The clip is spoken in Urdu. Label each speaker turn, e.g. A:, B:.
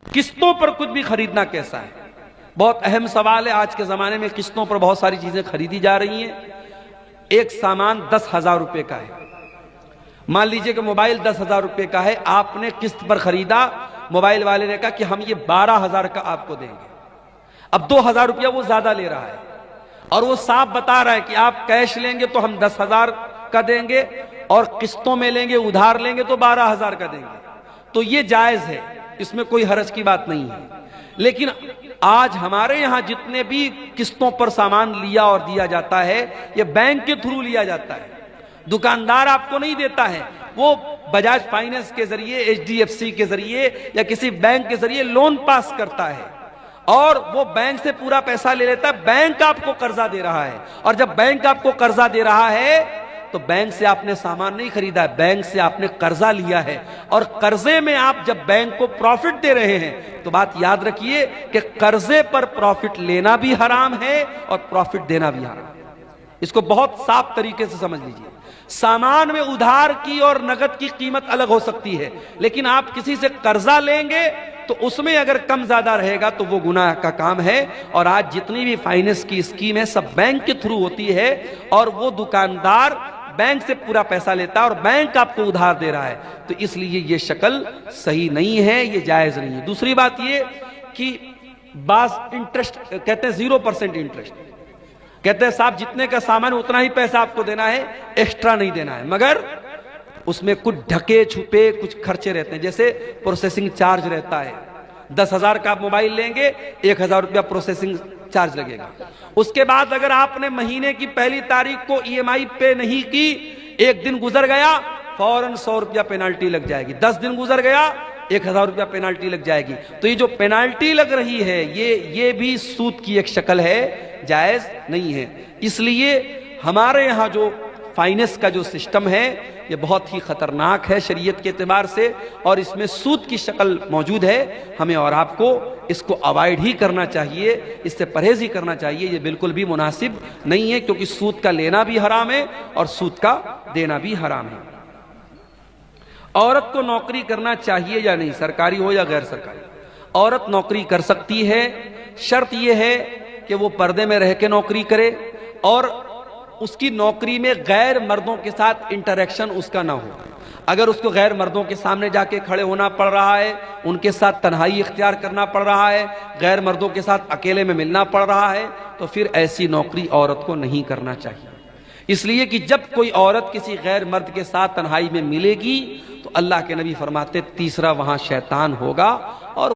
A: قسطوں پر کچھ بھی خریدنا کیسا ہے؟ بہت اہم سوال ہے۔ آج کے زمانے میں قسطوں پر بہت ساری چیزیں خریدی جا رہی ہیں۔ ایک سامان 10,000 روپے کا ہے، مان لیجئے کہ موبائل 10,000 روپے کا ہے، آپ نے قسط پر خریدا، موبائل والے نے کہا کہ ہم یہ 12,000 کا آپ کو دیں گے۔ اب 2,000 روپیہ وہ زیادہ لے رہا ہے اور وہ صاف بتا رہا ہے کہ آپ کیش لیں گے تو ہم 10,000 کا دیں گے اور قسطوں میں لیں گے، ادھار لیں گے تو 12,000 کا دیں گے۔ تو یہ جائز ہے، اس میں کوئی حرج کی بات نہیں ہے۔ لیکن آج ہمارے یہاں جتنے بھی قسطوں پر سامان لیا اور دیا جاتا ہے یہ بینک کے تھرو لیا جاتا ہے، دکاندار آپ کو نہیں دیتا ہے، وہ بجاج فائنانس کے ذریعے، HDFC کے ذریعے یا کسی بینک کے ذریعے لون پاس کرتا ہے اور وہ بینک سے پورا پیسہ لے لیتا ہے۔ بینک آپ کو قرضہ دے رہا ہے اور جب بینک آپ کو قرضہ دے رہا ہے تو بینک سے آپ نے سامان نہیں خریدا ہے، بینک سے آپ نے قرضہ لیا ہے، اور قرضے میں آپ جب بینک کو پروفٹ دے رہے ہیں تو بات یاد رکھیے کہ قرضے پر پروفٹ لینا بھی حرام ہے اور پروفٹ دینا بھی حرام ہے۔ اس کو بہت صاف طریقے سے سمجھ لیجئے۔ سامان میں ادھار کی اور نقد کی قیمت الگ ہو سکتی ہے، لیکن آپ کسی سے قرضہ لیں گے تو اس میں اگر کم زیادہ رہے گا تو وہ گناہ کا کام ہے۔ اور آج جتنی بھی فائنانس کی اسکیم ہے سب بینک کے تھرو ہوتی ہے اور وہ دکاندار بینک سے پورا پیسہ لیتا ہے اور بینک آپ کو ادھار دے رہا ہے، تو اس لیے یہ شکل صحیح نہیں ہے، یہ جائز نہیں ہے۔ دوسری بات یہ کہ بعض انٹرسٹ کہتے ہیں 0% انٹرسٹ، کہتے ہیں صاحب جتنے کا سامان اتنا ہی پیسہ آپ کو دینا ہے، ایکسٹرا نہیں دینا ہے، مگر اس میں کچھ ڈھکے چھپے کچھ خرچے رہتے ہیں، جیسے پروسیسنگ چارج رہتا ہے۔ 10,000 کا آپ موبائل لیں گے، 1,000 روپیہ پروسیسنگ چارج لگے گا۔ اس کے بعد اگر آپ نے مہینے کی پہلی تاریخ کو EMI پے نہیں کی، ایک دن گزر گیا فوراً 100 روپیہ پینالٹی لگ جائے گی، 10 دن گزر گیا 1,000 روپیہ پینالٹی لگ جائے گی۔ تو یہ جو پینالٹی لگ رہی ہے یہ بھی سود کی ایک شکل ہے، جائز نہیں ہے۔ اس لیے ہمارے یہاں جو فائنانس کا جو سسٹم ہے یہ بہت ہی خطرناک ہے شریعت کے اعتبار سے، اور اس میں سود کی شکل موجود ہے۔ ہمیں اور آپ کو اس کو اوائڈ ہی کرنا چاہیے، اس سے پرہیز ہی کرنا چاہیے، یہ بالکل بھی مناسب نہیں ہے، کیونکہ سود کا لینا بھی حرام ہے اور سود کا دینا بھی حرام ہے۔ عورت کو نوکری کرنا چاہیے یا نہیں، سرکاری ہو یا غیر سرکاری؟ عورت نوکری کر سکتی ہے، شرط یہ ہے کہ وہ پردے میں رہ کے نوکری کرے اور اس کی نوکری میں غیر مردوں کے ساتھ انٹریکشن اس کا نہ ہو۔ اگر اس کو غیر مردوں کے سامنے جا کے کھڑے ہونا پڑ رہا ہے، ان کے ساتھ تنہائی اختیار کرنا پڑ رہا ہے، غیر مردوں کے ساتھ اکیلے میں ملنا پڑ رہا ہے، تو پھر ایسی نوکری عورت کو نہیں کرنا چاہیے۔ اس لیے کہ جب کوئی عورت کسی غیر مرد کے ساتھ تنہائی میں ملے گی تو اللہ کے نبی فرماتے تیسرا وہاں شیطان ہوگا اور